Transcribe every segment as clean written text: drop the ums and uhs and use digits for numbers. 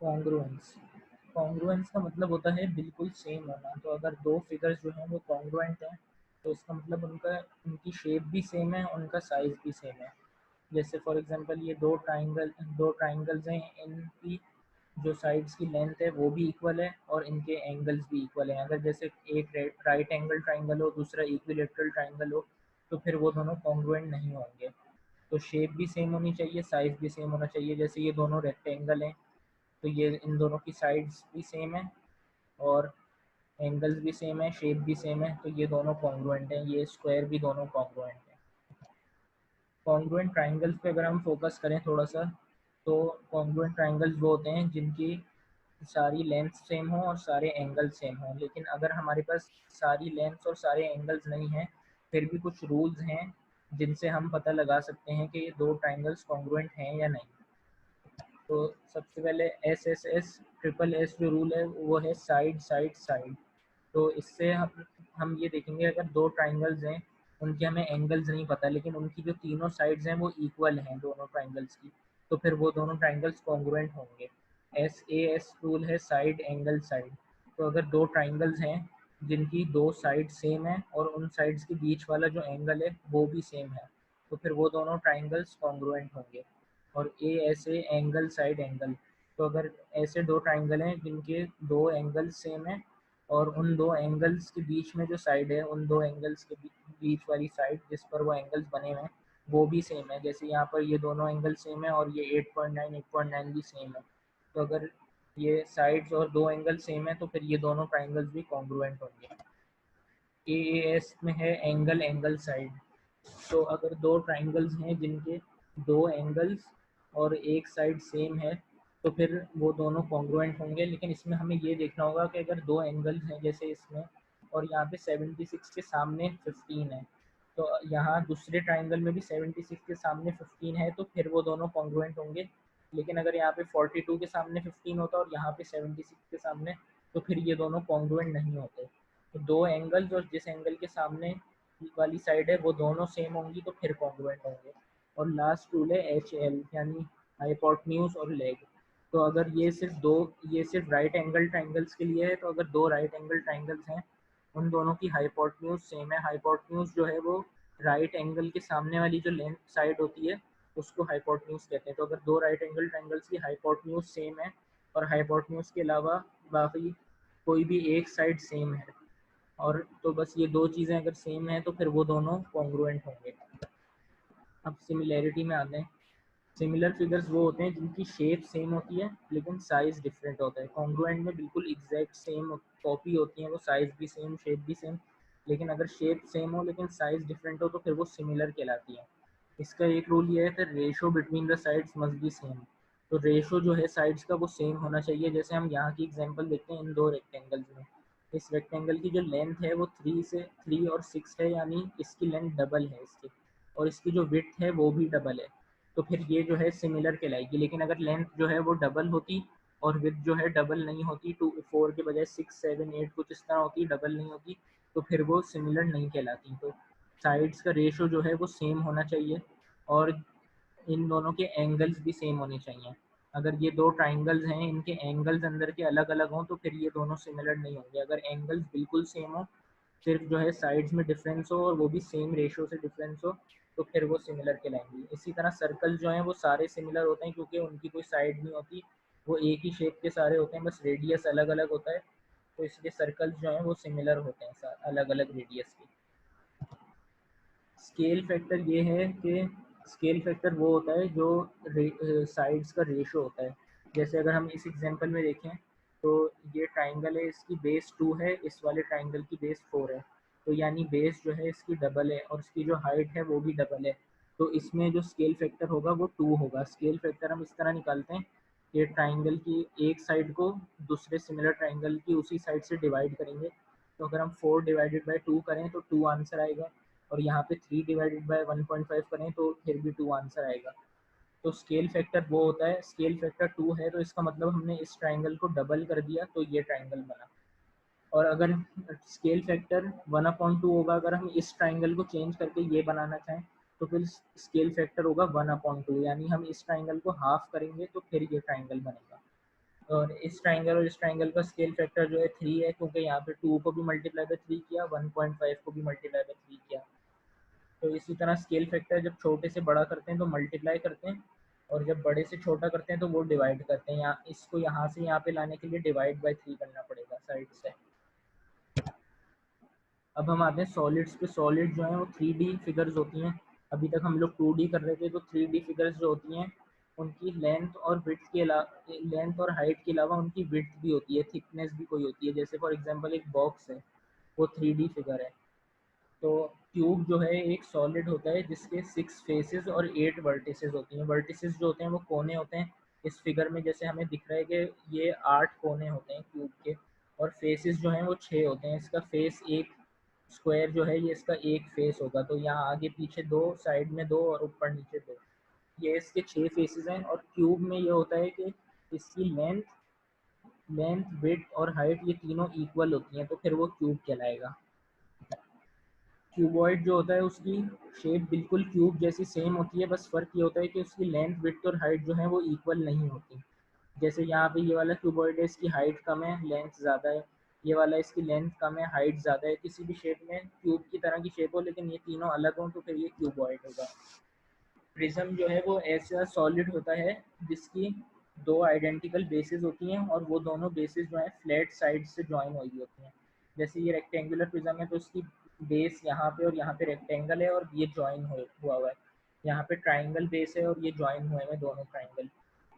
Congruence congruence का मतलब होता है बिल्कुल सेम होना। तो अगर दो फिगर्स जो हैं वो कॉन्ग्रुएंट हैं तो इसका मतलब उनका उनकी शेप भी सेम है, उनका साइज़ भी सेम है। जैसे फॉर एग्जांपल ये दो ट्राइंगल्स हैं, इनकी जो साइड्स की लेंथ है वो भी इक्वल है और इनके एंगल्स भी इक्वल हैं। अगर जैसे एक राइट एंगल ट्राइंगल हो, दूसरा इक्विलेटरल ट्राइंगल हो, तो फिर वो दोनों कॉन्ग्रुएंट नहीं होंगे। तो शेप भी सेम होनी चाहिए, साइज़ भी सेम होना चाहिए। जैसे ये दोनों रेक्टेंगल हैं तो ये इन दोनों की साइड्स भी सेम है और एंगल्स भी सेम है, शेप भी सेम है, तो ये दोनों कॉन्ग्रुएंट हैं। ये स्क्वायर भी दोनों कॉन्ग्रुएंट हैं। कॉन्ग्रुएंट ट्राइंगल्स पे अगर हम फोकस करें थोड़ा सा, तो कॉन्ग्रुएंट ट्राइंगल्स वो होते हैं जिनकी सारी लेंथ सेम हो और सारे एंगल सेम हो। लेकिन अगर हमारे पास सारी लेंथ्स और सारे एंगल्स नहीं हैं, फिर भी कुछ रूल्स हैं जिनसे हम पता लगा सकते हैं कि ये दो ट्राइंगल्स कॉन्ग्रुएंट हैं या नहीं। तो सबसे पहले एस ट्रिपल एस जो रूल है वो है साइड साइड साइड। तो इससे हम ये देखेंगे, अगर दो ट्राइंगल्स हैं उनके हमें एंगल्स नहीं पता लेकिन उनकी जो तीनों साइड्स हैं वो इक्वल हैं दोनों ट्राइंगल्स की, तो फिर वो दोनों ट्राइंगल्स कॉन्ग्रुएंट होंगे। एस रूल है साइड एंगल साइड। तो अगर दो ट्राइंगल्स हैं जिनकी दो साइड सेम है और उन साइड्स के बीच वाला जो एंगल है वो भी सेम है, तो फिर वो दोनों ट्राइंगल्स कॉन्ग्रुएंट होंगे। और ए ऐसे एंगल साइड एंगल। तो अगर ऐसे दो ट्राइंगल हैं जिनके दो एंगल्स सेम हैं और उन दो एंगल्स के बीच में जो साइड है, उन दो एंगल्स के बीच वाली साइड जिस पर वो एंगल्स बने हुए हैं वो भी सेम है। जैसे यहाँ पर ये दोनों एंगल सेम है और ये 8.9 भी सेम है। तो अगर ये साइड्स और दो एंगल सेम है तो फिर ये दोनों ट्राइंगल्स भी कॉन्ग्रुएंट होंगे। एएस में है एंगल एंगल साइड। तो अगर दो ट्राइंगल्स हैं जिनके दो एंगल्स और एक साइड सेम है तो फिर वो दोनों कॉन्ग्रुएंट होंगे। लेकिन इसमें हमें ये देखना होगा कि अगर दो एंगल्स हैं जैसे इसमें, और यहाँ पे 76 के सामने 15 है, तो यहाँ दूसरे ट्राइंगल में भी 76 के सामने 15 है, तो फिर वो दोनों कॉन्ग्रुएंट होंगे। लेकिन अगर यहाँ पे 42 के सामने 15 होता और यहाँ पे 76 के सामने, तो फिर ये दोनों कॉन्ग्रुएंट नहीं होते। तो दो एंगल्स और जिस एंगल के सामने वाली साइड है वो दोनों सेम होंगी तो फिर कॉन्ग्रुएंट होंगे। और लास्ट रूल है एच एल, यानी हाइपोटेन्यूज और लेग। तो अगर ये सिर्फ राइट एंगल ट्राइंगल्स के लिए है, तो अगर दो राइट एंगल ट्राइंगल्स हैं उन दोनों की हाइपोटेन्यूज सेम है। हाइपोटेन्यूज जो है वो राइट एंगल के सामने वाली जो लेंथ साइड होती है उसको हाइपोटेन्यूज कहते हैं। तो अगर दो राइट एंगल ट्राइंगल्स की हाइपोटेन्यूज सेम है और हाइपोटेन्यूज के अलावा बाकी कोई भी एक साइड सेम है, और तो बस ये दो चीज़ें अगर सेम है तो फिर वो दोनों कॉन्ग्रुएंट होंगे। अब सिमिलैरिटी में आते हैं। सिमिलर फिगर्स वो होते हैं जिनकी शेप सेम होती है लेकिन साइज डिफरेंट होता है। कॉन्ग्रुएंट में बिल्कुल एग्जैक्ट सेम कॉपी होती है, वो साइज भी सेम, शेप भी सेम। लेकिन अगर शेप सेम हो लेकिन साइज डिफरेंट हो तो फिर वो सिमिलर कहलाती है। इसका एक रूल ये है कि ratio between the sides must be same. तो रेशो जो है साइड्स का वो सेम होना चाहिए। जैसे हम यहाँ की एग्जांपल देखते हैं इन दो रेक्टेंगल्स में। इस रेक्टेंगल की जो लेंथ है वो 3 और 6 है, यानी इसकी लेंथ डबल है इसकी, और इसकी जो विड्थ है वो भी डबल है। तो फिर ये जो है सिमिलर कहलाएगी। लेकिन अगर लेंथ जो है वो डबल होती और विड्थ जो है डबल नहीं होती, 4 के बजाय 6, 7, 8 कुछ इस तरह होती, डबल नहीं होती, तो फिर वो सिमिलर नहीं कहलाती। तो साइड्स का रेशो जो है वो सेम होना चाहिए और इन दोनों के एंगल्स भी सेम होने चाहिए। अगर ये दो ट्राइंगल्स हैं, इनके एंगल्स अंदर के अलग अलग हों तो फिर ये दोनों सिमिलर नहीं होंगे। अगर एंगल्स बिल्कुल सेम हो, सिर्फ जो है साइड्स में डिफरेंस हो और वो भी सेम रेशो से डिफरेंस हो, तो फिर वो सिमिलर कहलाएंगे। इसी तरह सर्कल जो हैं वो सारे सिमिलर होते हैं क्योंकि उनकी कोई साइड नहीं होती, वो एक ही शेप के सारे होते हैं, बस रेडियस अलग अलग होता है। तो इसलिए सर्कल्स जो हैं वो सिमिलर होते हैं अलग अलग रेडियस के। स्केल फैक्टर ये है कि स्केल फैक्टर वो होता है जो साइड्स का रेशो होता है। जैसे अगर हम इस एग्जांपल में देखें तो ये ट्राइंगल है, इसकी बेस 2 है, इस वाले ट्राइंगल की बेस 4 है। तो यानी बेस जो है इसकी डबल है और इसकी जो हाइट है वो भी डबल है। तो इसमें जो स्केल फैक्टर होगा वो 2 होगा। स्केल फैक्टर हम इस तरह निकालते हैं कि ट्राइंगल की एक साइड को दूसरे सिमिलर ट्राइंगल की उसी साइड से डिवाइड करेंगे। तो अगर हम 4 डिवाइडेड बाई 2 करें तो 2 आंसर आएगा, और यहाँ पे 3 डिवाइडेड बाय 1.5 करें तो फिर भी 2 आंसर आएगा। तो स्केल फैक्टर वो होता है, स्केल फैक्टर 2 है तो इसका मतलब हमने इस ट्राइंगल को डबल कर दिया तो ये ट्राइंगल बना। और अगर स्केल फैक्टर 1/2 होगा, अगर हम इस ट्राइंगल को चेंज करके ये बनाना चाहें तो फिर स्केल फैक्टर होगा 1/2, यानी हम इस ट्राइंगल को हाफ करेंगे तो फिर ये ट्राइंगल बनेगा। और इस ट्राइंगल और इस ट्राइंगल का स्केल फैक्टर जो है 3 है, क्योंकि यहाँ पे 2 को भी मल्टीप्लाई बाय 3 किया, 1.5 को भी मल्टीप्लाई बाय 3 किया। तो इसी तरह स्केल फैक्टर जब छोटे से बड़ा करते हैं तो मल्टीप्लाई करते हैं, और जब बड़े से छोटा करते हैं तो वो डिवाइड करते हैं। यहाँ इसको यहाँ से यहाँ पे लाने के लिए डिवाइड बाय 3 करना पड़ेगा साइड से। अब हम आते हैं सॉलिड्स पे। सॉलिड जो है वो 3D फिगर्स होती हैं। अभी तक हम लोग 2D कर रहे थे, तो 3D फिगर्स जो होती हैं उनकी लेंथ और विड्थ के अलावा, लेंथ और हाइट के अलावा उनकी विड्थ भी होती है, थिकनेस भी कोई होती है। जैसे फॉर एग्जांपल एक बॉक्स है, वो 3D फिगर है। तो ट्यूब जो है एक सॉलिड होता है जिसके 6 फेसेस और 8 वर्टिसेस होती हैं। वर्टिसेस जो होते हैं वो कोने होते हैं। इस फिगर में जैसे हमें दिख रहा है कि ये 8 कोने होते हैं ट्यूब के, और फेसेस जो हैं वो 6 होते हैं। इसका फेस एक स्क्वायर जो है ये इसका एक फेस होगा, तो यहाँ आगे पीछे 2, साइड में 2 और ऊपर नीचे 2, ये इसके 6 फेसेस हैं। और क्यूब में ये होता है कि इसकी लेंथ लेंथ विड्थ और हाइट ये तीनों इक्वल होती हैं, तो फिर वो क्यूब कहलाएगा। क्यूबॉइड जो होता है उसकी शेप बिल्कुल क्यूब जैसी सेम होती है, बस फ़र्क ये होता है कि उसकी लेंथ विड्थ और हाइट जो है वो इक्वल नहीं होती। जैसे यहाँ पे ये वाला क्यूबॉइड है, इसकी हाइट कम है, लेंथ ज़्यादा है। ये वाला इसकी लेंथ कम है, हाइट ज़्यादा है। किसी भी शेप में क्यूब की तरह की शेप हो लेकिन ये तीनों अलग हों तो फिर ये क्यूबॉइड होगा। प्रिज्म जो है वो ऐसा सॉलिड होता है जिसकी 2 आइडेंटिकल बेसेस होती हैं, और वो दोनों बेसेस जो हैं फ्लैट साइड से जॉइन हुई होती हैं। जैसे ये रेक्टेंगुलर प्रिज्म है तो उसकी बेस यहाँ पे और यहाँ पे रेक्टेंगल है और ये जॉइन हुआ हुआ है। यहाँ पे ट्राइंगल बेस है और ये जॉइन हुए हैं दोनों ट्राइंगल।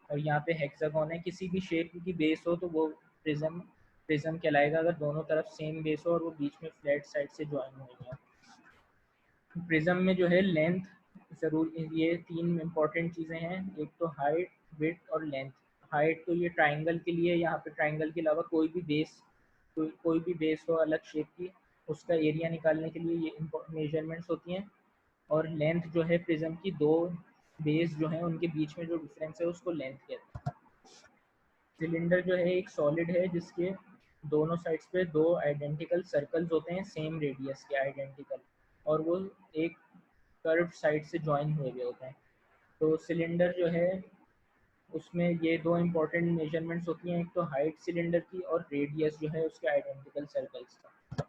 और यहाँ पे हेक्सागोन है। किसी भी शेप की बेस हो तो वो प्रिज्म प्रिज्म कहलाएगा, अगर दोनों तरफ सेम बेस हो और वो बीच में फ्लैट साइड से जॉइन हुई है। प्रिज्म में जो है लेंथ ज़रूर, ये 3 इंपॉर्टेंट चीज़ें हैं। एक तो हाइट, विड्थ और लेंथ। हाइट तो ये ट्राइंगल के लिए, यहाँ पे ट्राइंगल के अलावा कोई भी बेस हो अलग शेप की, उसका एरिया निकालने के लिए ये मेजरमेंट्स होती हैं। और लेंथ जो है प्रिज्म की, 2 बेस जो हैं उनके बीच में जो डिफरेंस है उसको लेंथ कहते हैं। सिलेंडर जो है एक सॉलिड है जिसके दोनों साइड्स पे 2 आइडेंटिकल सर्कल्स होते हैं सेम रेडियस के, आइडेंटिकल, और वो एक कर्व साइड से जॉइन हुए हुए होते हैं। तो सिलेंडर जो है उसमें ये 2 इंपॉर्टेंट मेजरमेंट्स होती हैं, एक तो हाइट सिलेंडर की और रेडियस जो है उसके आइडेंटिकल सर्कल्स का।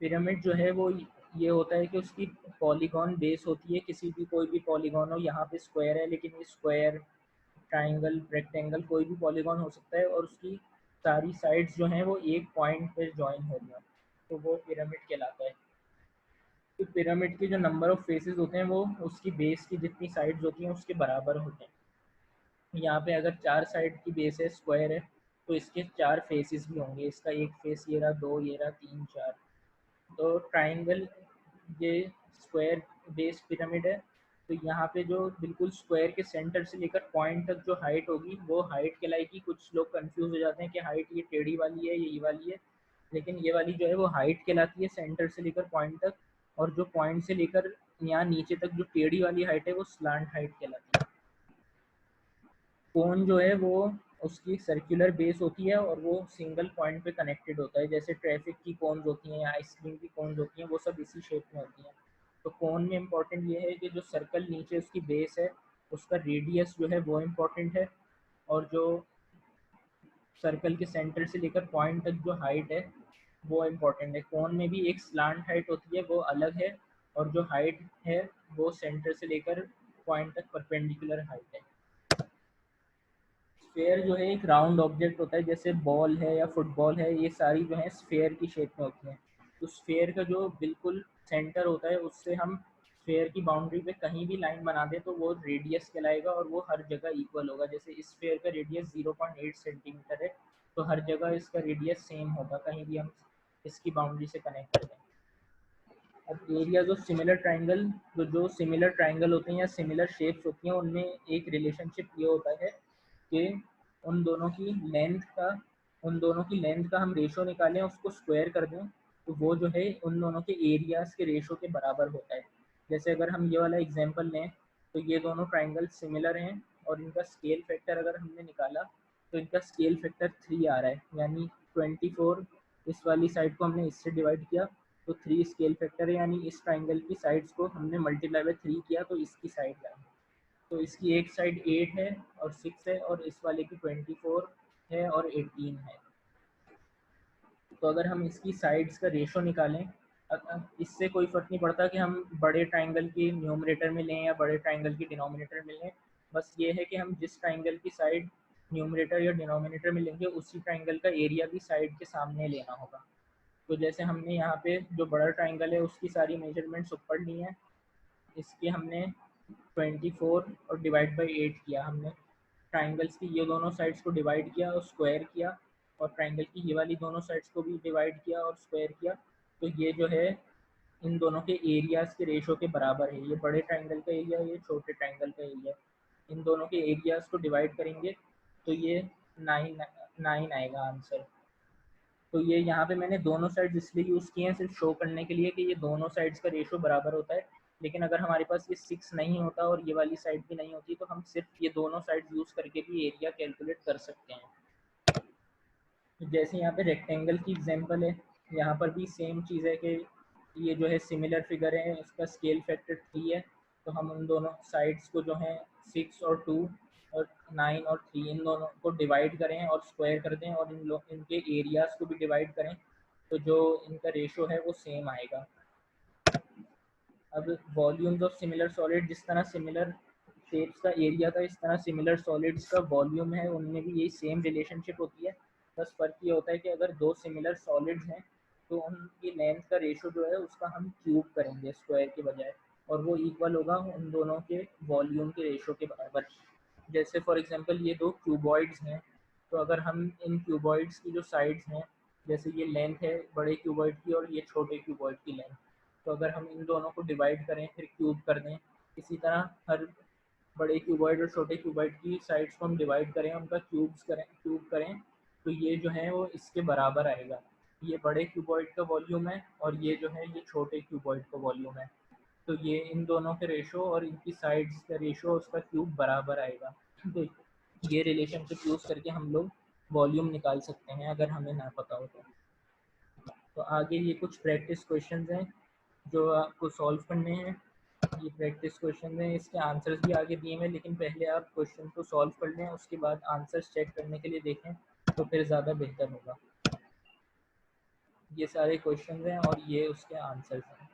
पिरामिड जो है वो ये होता है कि उसकी पॉलीगॉन बेस होती है, किसी भी कोई भी पॉलीगॉन हो। यहाँ पे स्क्वायर है लेकिन ये स्क्वायर, ट्राइंगल, रेक्टेंगल कोई भी पॉलीगॉन हो सकता है, और उसकी सारी साइड्स जो हैं वो एक पॉइंट पे जॉइन हो रही हैं, तो वो पिरामिड कहलाता है। तो पिरामिड के जो नंबर ऑफ फेसेस होते हैं वो उसकी बेस की जितनी साइड्स होती हैं उसके बराबर होते हैं। यहाँ पे अगर 4 साइड की बेस है, स्क्वायर है, तो इसके 4 फेसेस भी होंगे। इसका एक फेस ये रहा, 2 ये रहा, 3, 4। तो ट्राइंगल ये स्क्वायर बेस पिरामिड है। तो यहाँ पे जो बिल्कुल स्क्वायर के सेंटर से लेकर पॉइंट तक जो हाइट होगी वो हाइट कहलाएगी। कुछ लोग कंफ्यूज हो जाते हैं कि हाइट ये टेढ़ी वाली है ये वाली है, लेकिन ये वाली जो है वो हाइट कहलाती है सेंटर से लेकर पॉइंट तक, और जो पॉइंट से लेकर यहाँ नीचे तक जो टेढ़ी वाली हाइट है वो स्लांट हाइट कहलाती है। कोन जो है वो उसकी सर्कुलर बेस होती है और वो सिंगल पॉइंट पे कनेक्टेड होता है। जैसे ट्रैफिक की कोन्स होती हैं या आइसक्रीम की कोन्स होती हैं, वो सब इसी शेप में होती हैं। तो कोन में इम्पॉर्टेंट ये है कि जो सर्कल नीचे उसकी बेस है उसका रेडियस जो है वो इम्पॉर्टेंट है, और जो सर्कल के सेंटर से लेकर पॉइंट तक जो हाइट है वो इम्पॉर्टेंट है। कोन में भी एक स्लांट हाइट होती है, वो अलग है, और जो हाइट है वो सेंटर से लेकर पॉइंट तक परपेंडिकुलर हाइट है। स्फेयर जो है एक राउंड ऑब्जेक्ट होता है, जैसे बॉल है या फुटबॉल है, ये सारी जो है स्फेयर की शेप में होती हैं। तो स्फेयर का जो बिल्कुल सेंटर होता है उससे हम स्फेयर की बाउंड्री पे कहीं भी लाइन बना दें तो वो रेडियस कहलाएगा, और वो हर जगह इक्वल होगा। जैसे इस स्फेयर का रेडियस 0.8 सेंटीमीटर है, तो हर जगह इसका रेडियस सेम होगा कहीं भी हम इसकी बाउंड्री से कनेक्ट करें। अब एरियाज ऑफ सिमिलर ट्राइंगल, तो जो सिमिलर ट्राइंगल होते हैं या सिमिलर शेप्स होती हैं उनमें एक रिलेशनशिप ये होता है कि उन दोनों की लेंथ का उन दोनों की लेंथ का हम रेशो निकालें, उसको स्क्वायर कर दें, तो वो जो है उन दोनों के एरियाज के रेशो के बराबर होता है। जैसे अगर हम ये वाला एग्जांपल लें तो ये दोनों ट्राइंगल सिमिलर हैं, और इनका स्केल फैक्टर अगर हमने निकाला तो इनका स्केल फैक्टर 3 आ रहा है, यानी 24। इस वाली साइड को हमने इससे डिवाइड किया तो 3 स्केल फैक्टर है, यानी इस ट्राइंगल की साइड्स को हमने मल्टीप्लाई बाय 3 किया तो इसकी साइड आई। तो इसकी एक साइड 8 है और 6 है, और इस वाले की 24 है और 18 है। तो अगर हम इसकी साइड्स का रेशो निकालें, इससे कोई फ़र्क नहीं पड़ता कि हम बड़े ट्राइंगल की न्यूमरेटर में लें या बड़े ट्राइंगल की डिनोमिनेटर में लें। बस ये है कि हम जिस ट्राइंगल की साइड न्यूमरेटर या डिनोमिनेटर में लेंगे, उसी ट्राइंगल का एरिया भी साइड के सामने लेना होगा। तो जैसे हमने यहाँ पे जो बड़ा ट्राइंगल है उसकी सारी मेजरमेंट्स ऊपर ली हैं, इसकी हमने 24 और डिवाइड बाई 8 किया हमने। ट्राइंगल्स की ये दोनों साइड्स को डिवाइड किया और स्क्वायर किया, और ट्राइंगल की ये वाली दोनों साइड्स को भी डिवाइड किया और स्क्वायर किया। तो ये जो है इन दोनों के एरियाज़ के रेशो के बराबर है। ये बड़े ट्राइंगल का एरिया, ये छोटे ट्राइंगल का एरिया। इन दोनों के एरियाज़ को डिवाइड करेंगे तो ये 9 आएगा आंसर। तो ये यहाँ पे मैंने दोनों साइड्स इसलिए यूज़ किए हैं सिर्फ शो करने के लिए कि ये दोनों साइड्स का रेशो बराबर होता है। लेकिन अगर हमारे पास ये 6 नहीं होता और ये वाली साइड भी नहीं होती, तो हम सिर्फ ये दोनों साइड्स यूज़ करके भी एरिया कैलकुलेट कर सकते हैं। जैसे यहाँ पे रेक्टेंगल की एग्जांपल है, यहाँ पर भी सेम चीज़ है कि ये जो है सिमिलर फिगर है, इसका स्केल फैक्टर 3 है। तो हम उन दोनों साइड्स को जो है 6 और 2 और 9 और 3 इन दोनों को डिवाइड करें और स्क्वायर कर दें, और इनके एरियाज़ को भी डिवाइड करें, तो जो इनका रेशो है वो सेम आएगा। अब वॉल्यूम्स ऑफ सिमिलर सॉलिड, जिस तरह सिमिलर शेप्स का एरिया था, इस तरह सिमिलर सॉलिड्स का वॉल्यूम है, उनमें भी यही सेम रिलेशनशिप होती है। बस फ़र्क ये होता है कि अगर दो सिमिलर सॉलिड्स हैं तो उनकी लेंथ का रेशो जो है उसका हम क्यूब करेंगे स्क्वायर के बजाय, और वो इक्वल होगा उन दोनों के वॉल्यूम के रेशो के बराबर। जैसे फॉर एग्जांपल ये दो क्यूबॉइड्स हैं, तो अगर हम इन क्यूबॉइड्स की जो साइड्स हैं, जैसे ये लेंथ है बड़े क्यूबॉइड की और ये छोटे क्यूबॉइड की लेंथ, तो अगर हम इन दोनों को डिवाइड करें फिर क्यूब कर दें, इसी तरह हर बड़े क्यूबॉइड और छोटे क्यूबॉइड की साइड्स को हम डिवाइड करें, उनका क्यूब करें, तो ये जो है वो इसके बराबर आएगा। ये बड़े क्यूबॉइड का वॉल्यूम है और ये जो है ये छोटे क्यूबॉइड का वॉल्यूम है। तो ये इन दोनों के रेशो और इनकी साइड्स का रेशो उसका क्यूब बराबर आएगा। तो ये रिलेशनशिप यूज़ करके हम लोग वॉल्यूम निकाल सकते हैं अगर हमें ना पता हो तो आगे ये कुछ प्रैक्टिस क्वेश्चंस हैं जो आपको सॉल्व करने हैं। ये प्रैक्टिस क्वेश्चन हैं, इसके आंसर्स भी आगे दिए हैं, लेकिन पहले आप क्वेश्चन को सॉल्व कर लें, उसके बाद आंसर्स चेक करने के लिए देखें, तो फिर ज़्यादा बेहतर होगा। ये सारे क्वेश्चन हैं और ये उसके आंसर्स हैं।